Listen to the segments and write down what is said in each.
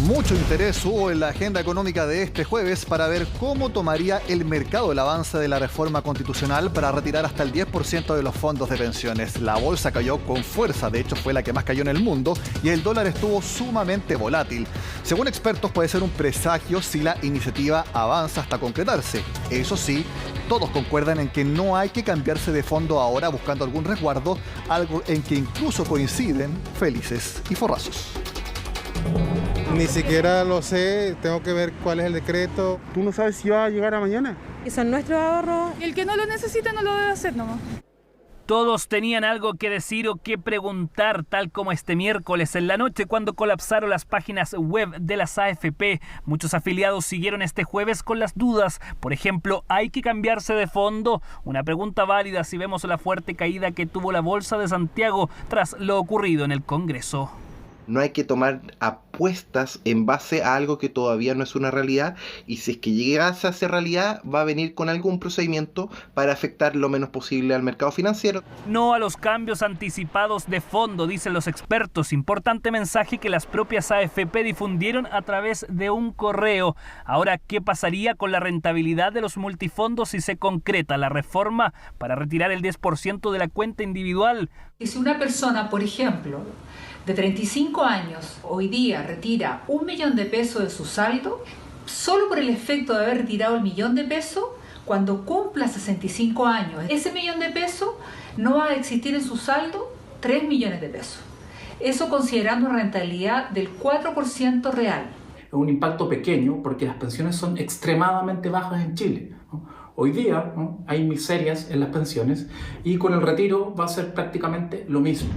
Mucho interés hubo en la agenda económica de este jueves para ver cómo tomaría el mercado el avance de la reforma constitucional para retirar hasta el 10% de los fondos de pensiones. La bolsa cayó con fuerza, de hecho fue la que más cayó en el mundo, y el dólar estuvo sumamente volátil. Según expertos, puede ser un presagio si la iniciativa avanza hasta concretarse. Eso sí, todos concuerdan en que no hay que cambiarse de fondo ahora buscando algún resguardo, algo en que incluso coinciden Felices y Forrazos. Ni siquiera lo sé, tengo que ver cuál es el decreto. ¿Tú no sabes si va a llegar a mañana? Y son nuestros ahorros. El que no lo necesita no lo debe hacer nomás. Todos tenían algo que decir o que preguntar, tal como este miércoles en la noche cuando colapsaron las páginas web de las AFP. Muchos afiliados siguieron este jueves con las dudas. Por ejemplo, ¿hay que cambiarse de fondo? Una pregunta válida si vemos la fuerte caída que tuvo la Bolsa de Santiago tras lo ocurrido en el Congreso. No hay que tomar apuestas en base a algo que todavía no es una realidad, y si es que llegase a ser realidad va a venir con algún procedimiento para afectar lo menos posible al mercado financiero. No a los cambios anticipados de fondo, dicen los expertos. Importante mensaje que las propias AFP difundieron a través de un correo. Ahora, ¿qué pasaría con la rentabilidad de los multifondos si se concreta la reforma para retirar el 10% de la cuenta individual? Y si una persona, por ejemplo, de 35 años, hoy día retira 1 millón de pesos de su saldo, solo por el efecto de haber retirado el 1 millón de pesos, cuando cumpla 65 años, ese 1 millón de pesos no va a existir en su saldo 3 millones de pesos. Eso considerando una rentabilidad del 4% real. Es un impacto pequeño porque las pensiones son extremadamente bajas en Chile, ¿no? Hoy día, ¿no?, hay miserias en las pensiones y con el retiro va a ser prácticamente lo mismo.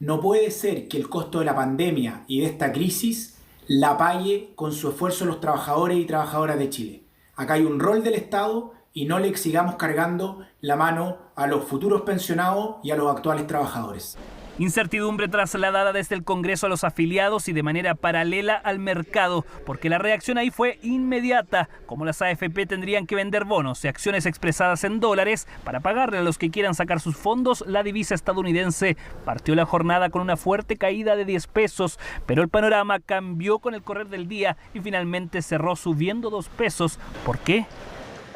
No puede ser que el costo de la pandemia y de esta crisis la pague con su esfuerzo los trabajadores y trabajadoras de Chile. Acá hay un rol del Estado y no le sigamos cargando la mano a los futuros pensionados y a los actuales trabajadores. Incertidumbre trasladada desde el Congreso a los afiliados y de manera paralela al mercado, porque la reacción ahí fue inmediata, como las AFP tendrían que vender bonos y acciones expresadas en dólares para pagarle a los que quieran sacar sus fondos. La divisa estadounidense partió la jornada con una fuerte caída de 10 pesos, pero el panorama cambió con el correr del día y finalmente cerró subiendo 2 pesos. ¿Por qué?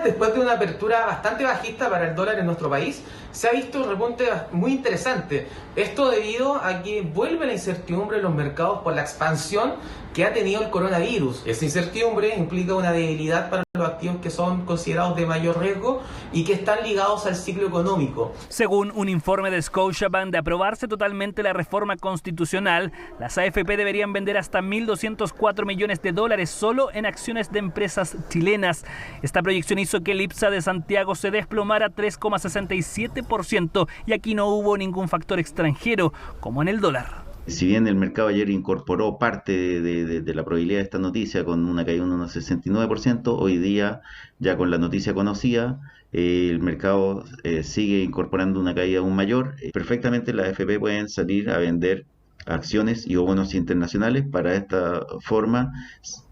Después de una apertura bastante bajista para el dólar en nuestro país, se ha visto un repunte muy interesante. Esto debido a que vuelve la incertidumbre en los mercados por la expansión que ha tenido el coronavirus. Esa incertidumbre implica una debilidad para los activos que son considerados de mayor riesgo y que están ligados al ciclo económico. Según un informe de Scotiabank, de aprobarse totalmente la reforma constitucional, las AFP deberían vender hasta 1.204 millones de dólares solo en acciones de empresas chilenas. Esta proyección hizo que el IPSA de Santiago se desplomara 3,67% y aquí no hubo ningún factor extranjero, como en el dólar. Si bien el mercado ayer incorporó parte de la probabilidad de esta noticia con una caída de un 69%, hoy día, ya con la noticia conocida, el mercado sigue incorporando una caída aún mayor. Perfectamente las AFP pueden salir a vender acciones y o bonos internacionales para de esta forma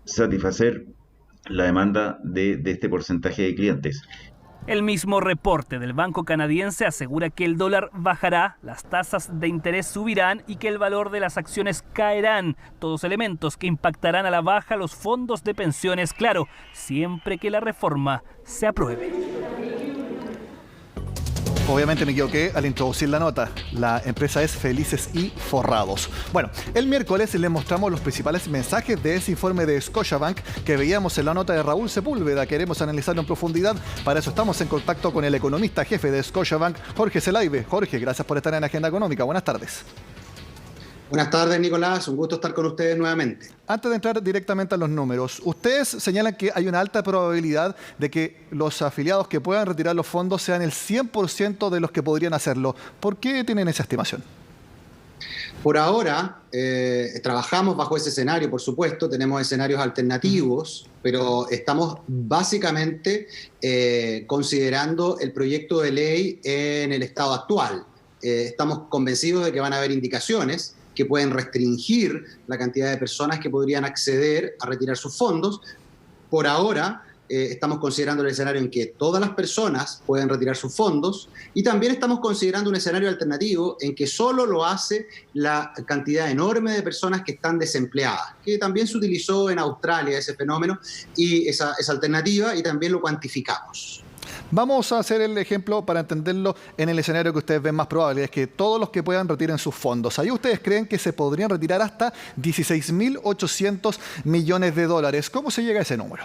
satisfacer la demanda de este porcentaje de clientes. El mismo reporte del banco canadiense asegura que el dólar bajará, las tasas de interés subirán y que el valor de las acciones caerán. Todos elementos que impactarán a la baja los fondos de pensiones, claro, siempre que la reforma se apruebe. Obviamente me equivoqué al introducir la nota. La empresa es Felices y Forrados. Bueno, el miércoles les mostramos los principales mensajes de ese informe de Scotiabank que veíamos en la nota de Raúl Sepúlveda. Queremos analizarlo en profundidad. Para eso estamos en contacto con el economista jefe de Scotiabank, Jorge Zelaibe. Jorge, gracias por estar en Agenda Económica. Buenas tardes. Buenas tardes, Nicolás. Un gusto estar con ustedes nuevamente. Antes de entrar directamente a los números, ustedes señalan que hay una alta probabilidad de que los afiliados que puedan retirar los fondos sean el 100% de los que podrían hacerlo. ¿Por qué tienen esa estimación? Por ahora, trabajamos bajo ese escenario, por supuesto. Tenemos escenarios alternativos, pero estamos básicamente considerando el proyecto de ley en el estado actual. Estamos convencidos de que van a haber indicaciones que pueden restringir la cantidad de personas que podrían acceder a retirar sus fondos. Por ahora, estamos considerando el escenario en que todas las personas pueden retirar sus fondos y también estamos considerando un escenario alternativo en que solo lo hace la cantidad enorme de personas que están desempleadas, que también se utilizó en Australia ese fenómeno y esa alternativa y también lo cuantificamos. Vamos a hacer el ejemplo para entenderlo en el escenario que ustedes ven más probable, es que todos los que puedan retiren sus fondos. Ahí ustedes creen que se podrían retirar hasta 16.800 millones de dólares. ¿Cómo se llega a ese número?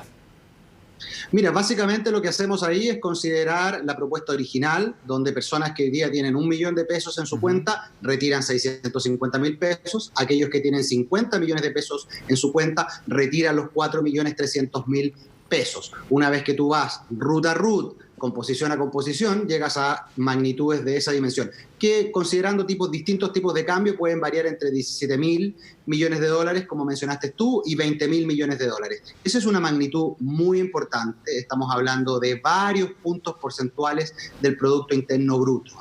Mira, básicamente lo que hacemos ahí es considerar la propuesta original, donde personas que hoy día tienen 1 millón de pesos en su cuenta retiran 650.000 pesos, aquellos que tienen 50 millones de pesos en su cuenta retiran los 4.300.000 pesos. Una vez que tú vas ruta a ruta, composición a composición, llegas a magnitudes de esa dimensión, que considerando distintos tipos de cambio pueden variar entre 17.000 millones de dólares, como mencionaste tú, y 20.000 millones de dólares. Esa es una magnitud muy importante, estamos hablando de varios puntos porcentuales del Producto Interno Bruto.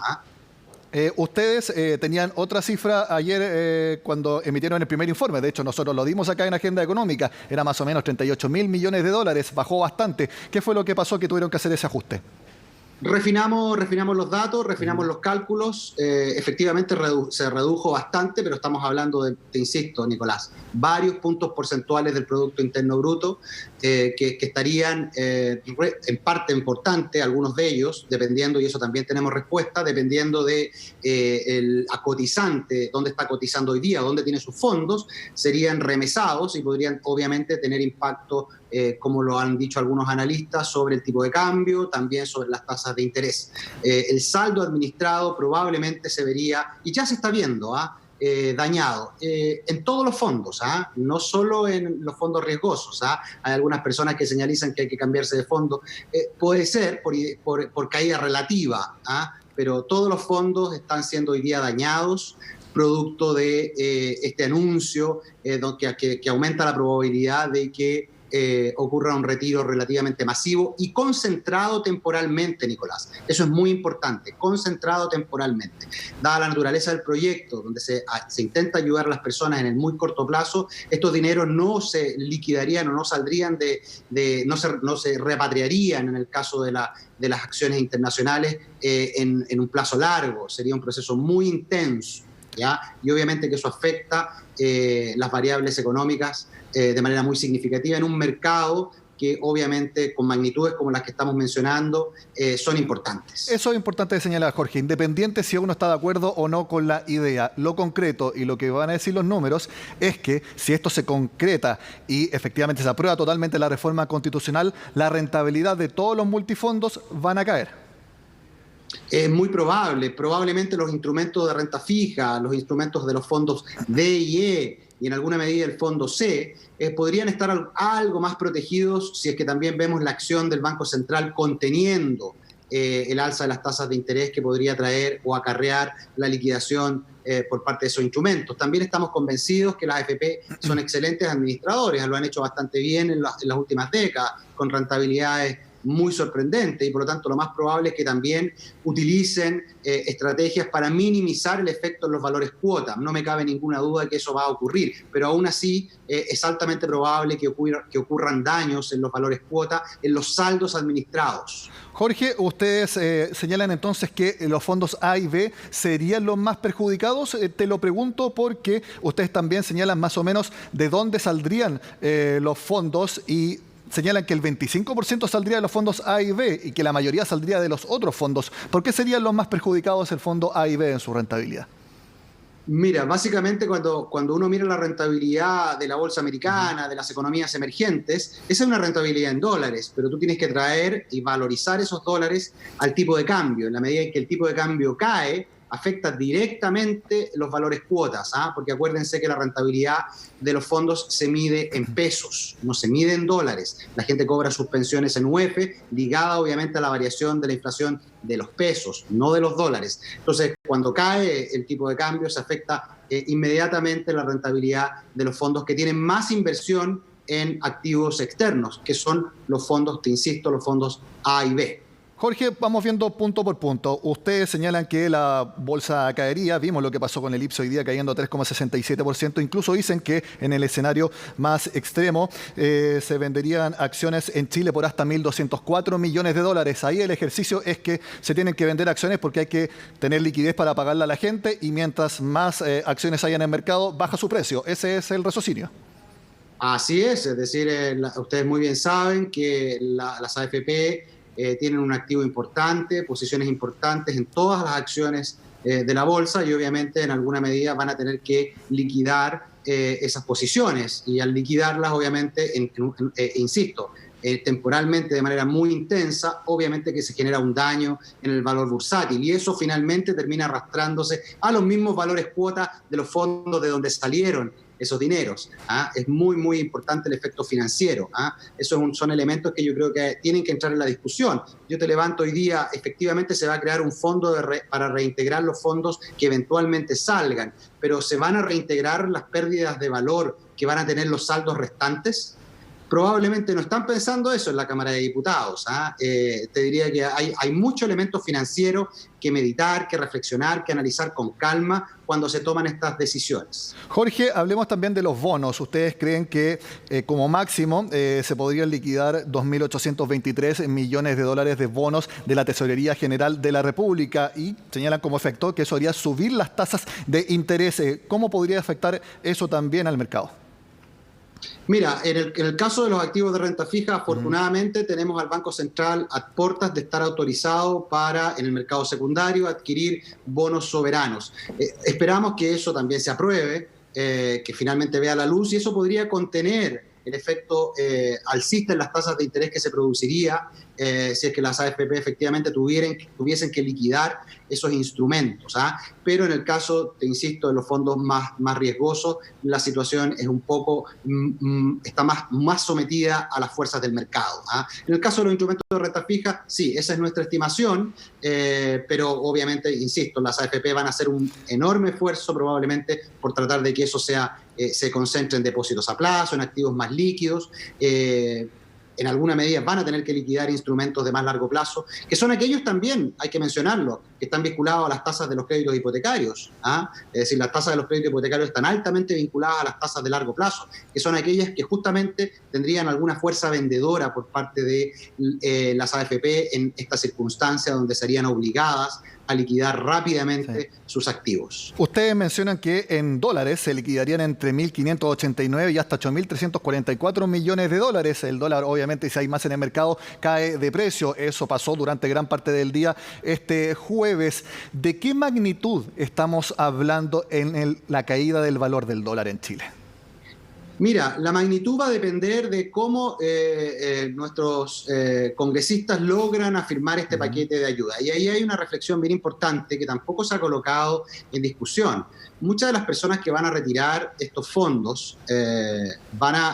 Ustedes tenían otra cifra ayer cuando emitieron el primer informe. De hecho, nosotros lo dimos acá en Agenda Económica. Era más o menos 38.000 millones de dólares. Bajó bastante. ¿Qué fue lo que pasó que tuvieron que hacer ese ajuste? Refinamos los datos, refinamos los cálculos. Efectivamente se redujo bastante, pero estamos hablando te insisto, Nicolás, varios puntos porcentuales del Producto Interno Bruto que estarían en parte importante, algunos de ellos, dependiendo, y eso también tenemos respuesta, dependiendo de el cotizante, dónde está cotizando hoy día, dónde tiene sus fondos, serían remesados y podrían obviamente tener impacto, como lo han dicho algunos analistas, sobre el tipo de cambio, también sobre las tasas de interés. El saldo administrado probablemente se vería, y ya se está viendo, dañado en todos los fondos, no solo en los fondos riesgosos. Hay algunas personas que señalizan que hay que cambiarse de fondo. Puede ser por caída relativa, pero todos los fondos están siendo hoy día dañados producto de este anuncio que aumenta la probabilidad de que ocurra un retiro relativamente masivo y concentrado temporalmente, Nicolás. Eso es muy importante, concentrado temporalmente. Dada la naturaleza del proyecto, donde se intenta ayudar a las personas en el muy corto plazo, estos dineros no se liquidarían o no saldrían no se repatriarían en el caso de las acciones internacionales en un plazo largo. Sería un proceso muy intenso, ¿ya? Y obviamente que eso afecta las variables económicas de manera muy significativa en un mercado que obviamente con magnitudes como las que estamos mencionando son importantes. Eso es importante de señalar, Jorge, independiente si uno está de acuerdo o no con la idea. Lo concreto y lo que van a decir los números es que si esto se concreta y efectivamente se aprueba totalmente la reforma constitucional, la rentabilidad de todos los multifondos van a caer. Es muy probable, probablemente los instrumentos de renta fija, los instrumentos de los fondos D y E y en alguna medida el fondo C, podrían estar algo más protegidos si es que también vemos la acción del Banco Central conteniendo el alza de las tasas de interés que podría traer o acarrear la liquidación por parte de esos instrumentos. También estamos convencidos que las AFP son excelentes administradores, lo han hecho bastante bien en las últimas décadas, con rentabilidades muy sorprendente y por lo tanto lo más probable es que también utilicen estrategias para minimizar el efecto en los valores cuota. No me cabe ninguna duda de que eso va a ocurrir, pero aún así es altamente probable que ocurran daños en los valores cuota, en los saldos administrados. Jorge, ustedes señalan entonces que los fondos A y B serían los más perjudicados. Te lo pregunto porque ustedes también señalan más o menos de dónde saldrían los fondos y señalan que el 25% saldría de los fondos A y B y que la mayoría saldría de los otros fondos. ¿Por qué serían los más perjudicados el fondo A y B en su rentabilidad? Mira, básicamente cuando uno mira la rentabilidad de la bolsa americana, de las economías emergentes, esa es una rentabilidad en dólares, pero tú tienes que traer y valorizar esos dólares al tipo de cambio. En la medida en que el tipo de cambio cae, afecta directamente los valores cuotas, porque acuérdense que la rentabilidad de los fondos se mide en pesos, no se mide en dólares. La gente cobra sus pensiones en UF, ligada obviamente a la variación de la inflación de los pesos, no de los dólares. Entonces, cuando cae el tipo de cambio, se afecta inmediatamente la rentabilidad de los fondos que tienen más inversión en activos externos, que son los fondos, te insisto, los fondos A y B. Jorge, vamos viendo punto por punto. Ustedes señalan que la bolsa caería. Vimos lo que pasó con el IPSA hoy día cayendo 3,67%. Incluso dicen que en el escenario más extremo se venderían acciones en Chile por hasta 1.204 millones de dólares. Ahí el ejercicio es que se tienen que vender acciones porque hay que tener liquidez para pagarle a la gente y mientras más acciones hayan en el mercado, baja su precio. Ese es el raciocinio. Así es decir, ustedes muy bien saben que las AFP tienen un activo importante, posiciones importantes en todas las acciones de la bolsa y obviamente en alguna medida van a tener que liquidar esas posiciones y al liquidarlas obviamente, insisto, temporalmente de manera muy intensa, obviamente que se genera un daño en el valor bursátil y eso finalmente termina arrastrándose a los mismos valores cuota de los fondos de donde salieron esos dineros. Es muy, muy importante el efecto financiero. Esos son elementos que yo creo que tienen que entrar en la discusión. Yo te levanto hoy día, efectivamente se va a crear un fondo para reintegrar los fondos que eventualmente salgan, pero ¿se van a reintegrar las pérdidas de valor que van a tener los saldos restantes? Probablemente no están pensando eso en la Cámara de Diputados. Te diría que hay mucho elemento financiero que meditar, que reflexionar, que analizar con calma cuando se toman estas decisiones. Jorge, hablemos también de los bonos. ¿Ustedes creen que como máximo se podrían liquidar 2.823 millones de dólares de bonos de la Tesorería General de la República? Y señalan como efecto que eso haría subir las tasas de interés. ¿Cómo podría afectar eso también al mercado? Mira, en el caso de los activos de renta fija, afortunadamente tenemos al Banco Central a puertas de estar autorizado para, en el mercado secundario, adquirir bonos soberanos. Esperamos que eso también se apruebe, que finalmente vea la luz y eso podría contener el efecto alcista en las tasas de interés que se produciría si es que las AFP efectivamente tuviesen que liquidar esos instrumentos. Pero en el caso, te insisto, de los fondos más riesgosos, la situación es un poco, está más sometida a las fuerzas del mercado. En el caso de los instrumentos de renta fija, sí, esa es nuestra estimación, pero obviamente, insisto, las AFP van a hacer un enorme esfuerzo probablemente por tratar de que eso se concentre en depósitos a plazo, en activos más líquidos. En alguna medida van a tener que liquidar instrumentos de más largo plazo, que son aquellos también, hay que mencionarlo, que están vinculados a las tasas de los créditos hipotecarios. Es decir, las tasas de los créditos hipotecarios están altamente vinculadas a las tasas de largo plazo, que son aquellas que justamente tendrían alguna fuerza vendedora por parte de las AFP en esta circunstancia donde serían obligadas a liquidar rápidamente sus activos. Ustedes mencionan que en dólares se liquidarían entre 1.589 y hasta 8.344 millones de dólares. El dólar, obviamente, si hay más en el mercado, cae de precio. Eso pasó durante gran parte del día este jueves. ¿De qué magnitud estamos hablando en la caída del valor del dólar en Chile? Mira, la magnitud va a depender de cómo nuestros congresistas logran afirmar este paquete de ayuda. Y ahí hay una reflexión bien importante que tampoco se ha colocado en discusión. Muchas de las personas que van a retirar estos fondos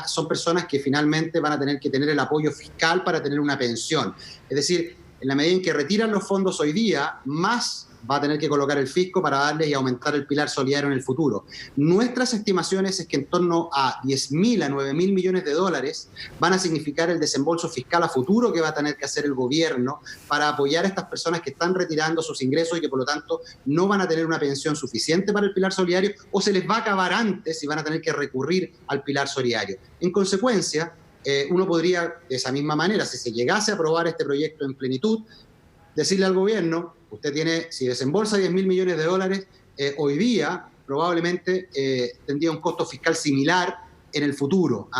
son personas que finalmente van a tener que tener el apoyo fiscal para tener una pensión. Es decir, en la medida en que retiran los fondos hoy día, más va a tener que colocar el fisco para darles y aumentar el pilar solidario en el futuro. Nuestras estimaciones es que en torno a 10.000 a 9.000 millones de dólares van a significar el desembolso fiscal a futuro que va a tener que hacer el gobierno para apoyar a estas personas que están retirando sus ingresos y que por lo tanto no van a tener una pensión suficiente para el pilar solidario o se les va a acabar antes y van a tener que recurrir al pilar solidario. En consecuencia, uno podría, de esa misma manera, si se llegase a aprobar este proyecto en plenitud, decirle al gobierno, usted tiene, si desembolsa 10.000 millones de dólares, hoy día probablemente tendría un costo fiscal similar en el futuro.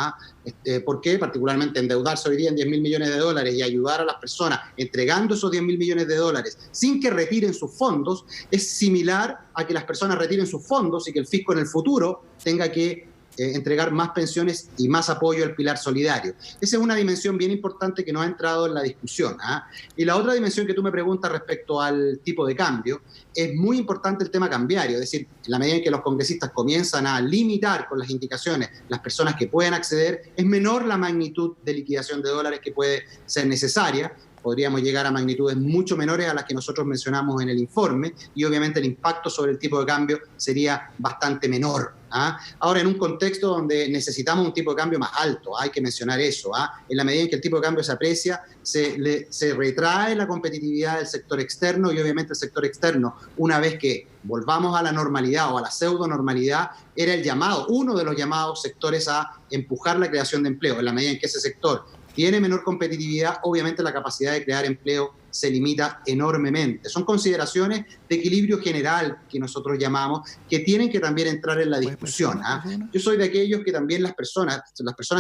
¿Por qué? Particularmente endeudarse hoy día en 10.000 millones de dólares y ayudar a las personas entregando esos 10.000 millones de dólares sin que retiren sus fondos, es similar a que las personas retiren sus fondos y que el fisco en el futuro tenga que entregar más pensiones y más apoyo al pilar solidario. Esa es una dimensión bien importante que no ha entrado en la discusión. Y la otra dimensión que tú me preguntas respecto al tipo de cambio, es muy importante el tema cambiario, es decir, en la medida en que los congresistas comienzan a limitar con las indicaciones las personas que pueden acceder, es menor la magnitud de liquidación de dólares que puede ser necesaria, podríamos llegar a magnitudes mucho menores a las que nosotros mencionamos en el informe y obviamente el impacto sobre el tipo de cambio sería bastante menor. Ahora, en un contexto donde necesitamos un tipo de cambio más alto, hay que mencionar eso, en la medida en que el tipo de cambio se aprecia, se retrae la competitividad del sector externo y obviamente el sector externo, una vez que volvamos a la normalidad o a la pseudo-normalidad, era uno de los llamados sectores a empujar la creación de empleo. En la medida en que ese sector tiene menor competitividad, obviamente la capacidad de crear empleo se limita enormemente. Son consideraciones de equilibrio general que nosotros llamamos, que tienen que también entrar en la discusión. Yo soy de aquellos que también las personas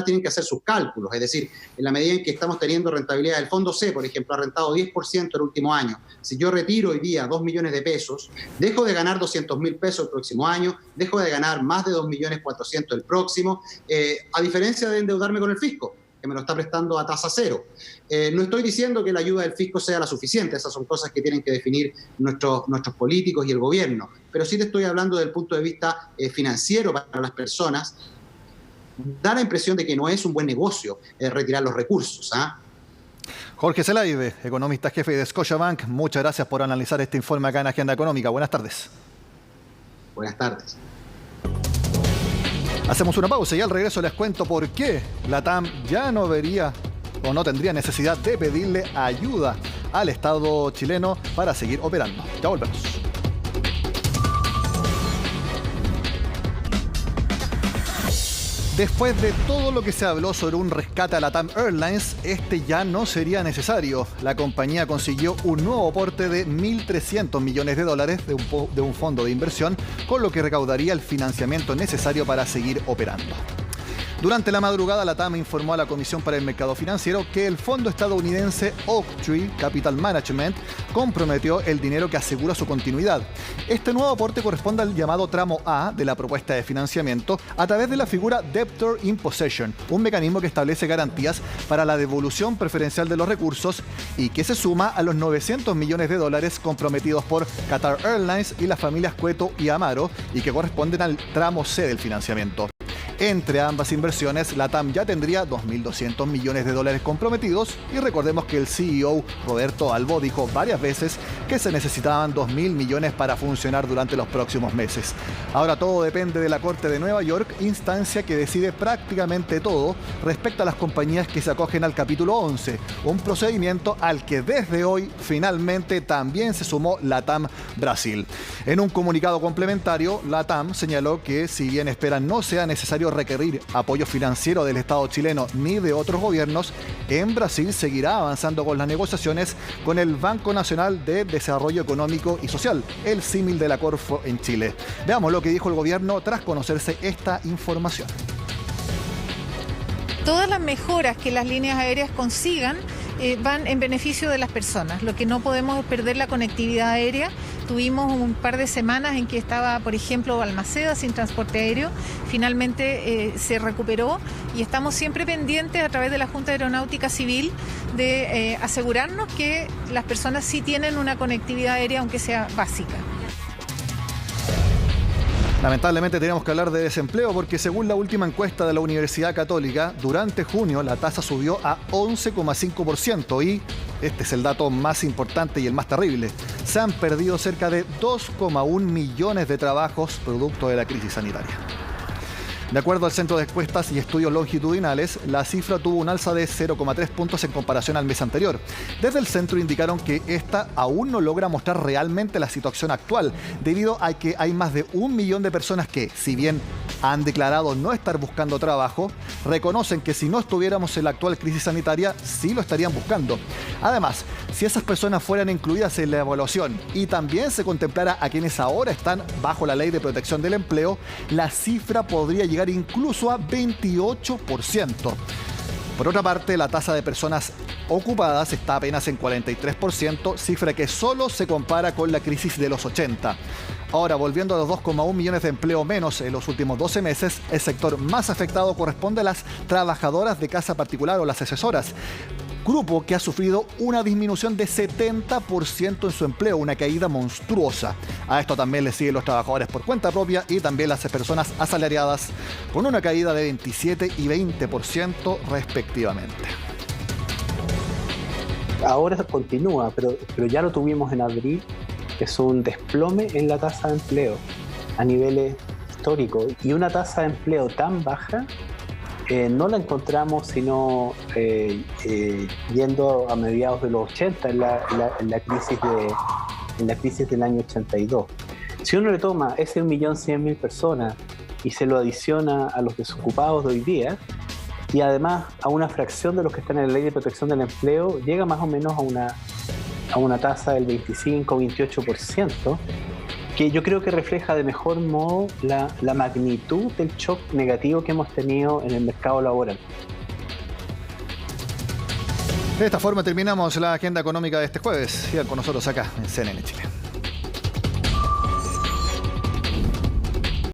tienen que hacer sus cálculos, es decir, en la medida en que estamos teniendo rentabilidad, el Fondo C, por ejemplo, ha rentado 10% el último año. Si yo retiro hoy día 2 millones de pesos, dejo de ganar 200.000 pesos el próximo año, dejo de ganar más de 2.400.000 el próximo, a diferencia de endeudarme con el fisco, que me lo está prestando a tasa cero. No estoy diciendo que la ayuda del fisco sea la suficiente, esas son cosas que tienen que definir nuestros políticos y el gobierno, pero sí te estoy hablando desde el punto de vista financiero para las personas. Da la impresión de que no es un buen negocio retirar los recursos. Jorge Zelaibe, economista jefe de Scotiabank, muchas gracias por analizar este informe acá en Agenda Económica. Buenas tardes. Buenas tardes. Hacemos una pausa y al regreso les cuento por qué la TAM ya no vería o no tendría necesidad de pedirle ayuda al Estado chileno para seguir operando. Ya volvemos. Después de todo lo que se habló sobre un rescate a la LATAM Airlines, este ya no sería necesario. La compañía consiguió un nuevo aporte de $1.300 millones de un fondo de inversión, con lo que recaudaría el financiamiento necesario para seguir operando. Durante la madrugada, la TAM informó a la Comisión para el Mercado Financiero que el fondo estadounidense Oaktree Capital Management comprometió el dinero que asegura su continuidad. Este nuevo aporte corresponde al llamado tramo A de la propuesta de financiamiento a través de la figura Debtor in Possession, un mecanismo que establece garantías para la devolución preferencial de los recursos y que se suma a los $900 millones comprometidos por Qatar Airlines y las familias Cueto y Amaro y que corresponden al tramo C del financiamiento. Entre ambas inversiones, la TAM ya tendría $2.200 millones comprometidos y recordemos que el CEO Roberto Albo dijo varias veces que se necesitaban 2.000 millones para funcionar durante los próximos meses. Ahora todo depende de la Corte de Nueva York, instancia que decide prácticamente todo respecto a las compañías que se acogen al capítulo 11, un procedimiento al que desde hoy finalmente también se sumó la TAM Brasil. En un comunicado complementario, la TAM señaló que si bien esperan no sea necesario requerir apoyo financiero del Estado chileno ni de otros gobiernos, en Brasil seguirá avanzando con las negociaciones con el Banco Nacional de Desarrollo Económico y Social, el símil de la Corfo en Chile. Veamos lo que dijo el gobierno tras conocerse esta información. Todas las mejoras que las líneas aéreas consigan van en beneficio de las personas. Lo que no podemos es perder la conectividad aérea. Tuvimos un par de semanas en que estaba, por ejemplo, Balmaceda sin transporte aéreo. Finalmente se recuperó y estamos siempre pendientes a través de la Junta Aeronáutica Civil de asegurarnos que las personas sí tienen una conectividad aérea, aunque sea básica. Lamentablemente tenemos que hablar de desempleo porque según la última encuesta de la Universidad Católica, durante junio la tasa subió a 11,5% y este es el dato más importante y el más terrible. Se han perdido cerca de 2,1 millones de trabajos producto de la crisis sanitaria. De acuerdo al Centro de Encuestas y Estudios Longitudinales, la cifra tuvo un alza de 0,3 puntos en comparación al mes anterior. Desde el centro indicaron que esta aún no logra mostrar realmente la situación actual, debido a que hay más de 1 millón de personas que, si bien han declarado no estar buscando trabajo, reconocen que si no estuviéramos en la actual crisis sanitaria, sí lo estarían buscando. Además, si esas personas fueran incluidas en la evaluación y también se contemplara a quienes ahora están bajo la Ley de Protección del Empleo, la cifra podría llegar incluso a 28%. Por otra parte, la tasa de personas ocupadas está apenas en 43%, cifra que solo se compara con la crisis de los 80. Ahora, volviendo a los 2,1 millones de empleo menos en los últimos 12 meses, el sector más afectado corresponde a las trabajadoras de casa particular o las asesoras, grupo que ha sufrido una disminución de 70% en su empleo, una caída monstruosa. A esto también le siguen los trabajadores por cuenta propia y también las personas asalariadas, con una caída de 27 y 20% respectivamente. ahora continúa, pero ya lo tuvimos en abril, es un desplome en la tasa de empleo a niveles históricos, y una tasa de empleo tan baja no la encontramos sino yendo a mediados de los 80 en la crisis del año 82. Si uno le toma ese 1.100.000 personas y se lo adiciona a los desocupados de hoy día, y además a una fracción de los que están en la Ley de Protección del Empleo, llega más o menos a una tasa del 25-28%, que yo creo que refleja de mejor modo la magnitud del shock negativo que hemos tenido en el mercado laboral. De esta forma terminamos la agenda económica de este jueves. Sigan con nosotros acá en CNN Chile.